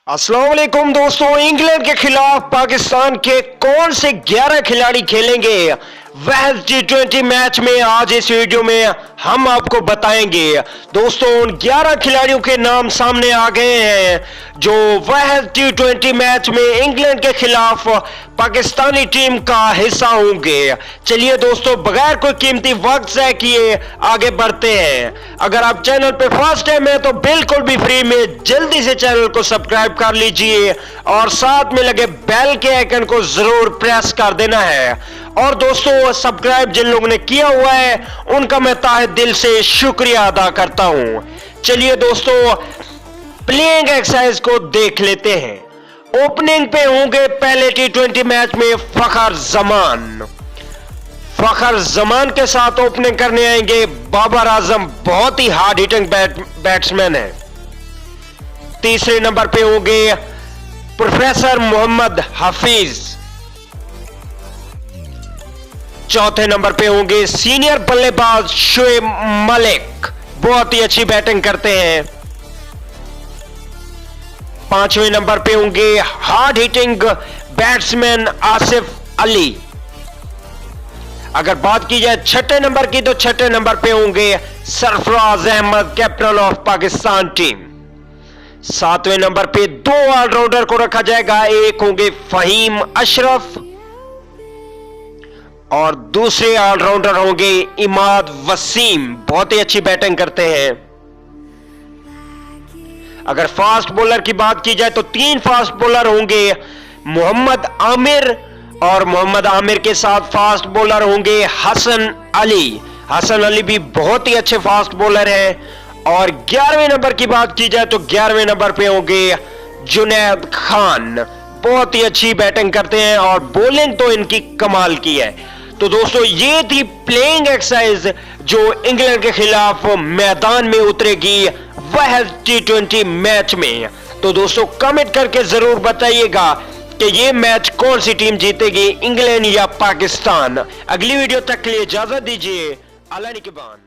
अस्सलाम वालेकुम दोस्तों, इंग्लैंड के खिलाफ पाकिस्तान के कौन से 11 खिलाड़ी खेलेंगे वह T20 मैच में आज इस वीडियो में हम आपको बताएंगे। दोस्तों उन 11 खिलाड़ियों के नाम सामने आ गए हैं जो वह T20 मैच में इंग्लैंड के खिलाफ पाकिस्तानी टीम का हिस्सा होंगे। चलिए दोस्तों बगैर कोई कीमती वक्त ज़ाया किए आगे बढ़ते हैं। अगर आप चैनल पे फर्स्ट टाइम है तो बिल्कुल भी फ्री में जल्दी से चैनल को सब्सक्राइब कर लीजिए और साथ में लगे बेल के आइकन को जरूर प्रेस कर देना है। और दोस्तों सब्सक्राइब जिन लोगों ने किया हुआ है उनका मैं ताहे दिल से शुक्रिया अदा करता हूं। चलिए दोस्तों प्लेइंग एक्सरसाइज को देख लेते हैं। ओपनिंग पे होंगे पहले T20 मैच में फखर जमान के साथ ओपनिंग करने आएंगे बाबर आजम, बहुत ही हार्ड हिटिंग बैट्समैन है। तीसरे नंबर पे होंगे प्रोफेसर मोहम्मद हफीज। चौथे नंबर पे होंगे सीनियर बल्लेबाज शोएब मलिक, बहुत ही अच्छी बैटिंग करते हैं। पांचवें नंबर पे होंगे hard hitting batsman Asif Ali. अगर बात की जाए छठे नंबर की तो छठे नंबर पे होंगे Sarfaraz Ahmed, captain of Pakistan team. सातवें नंबर पे दो ऑलराउंडर को रखा जाएगा, एक होंगे फहीम अशरफ और दूसरे ऑलराउंडर होंगे इमाद वसीम, बहुत ही अच्छी बैटिंग करते हैं। अगर फास्ट बॉलर की बात की जाए तो तीन फास्ट बॉलर होंगे मोहम्मद आमिर और मोहम्मद आमिर के साथ फास्ट बॉलर होंगे हसन अली। हसन अली भी बहुत ही अच्छे फास्ट बॉलर हैं। और 11वें नंबर की बात की जाए तो 11वें नंबर पे होंगे जुनैद खान, बहुत ही अच्छी बैटिंग करते हैं और बॉलिंग तो इनकी कमाल की है। तो दोस्तों ये थी प्लेइंग एक्सरसाइज जो इंग्लैंड के खिलाफ मैदान में उतरेगी वह T20 मैच में। तो दोस्तों कमेंट करके जरूर बताइएगा कि ये मैच कौन सी टीम जीतेगी, इंग्लैंड या पाकिस्तान। अगली वीडियो तक के लिए इजाजत दीजिए। अल्लाह निगहबान।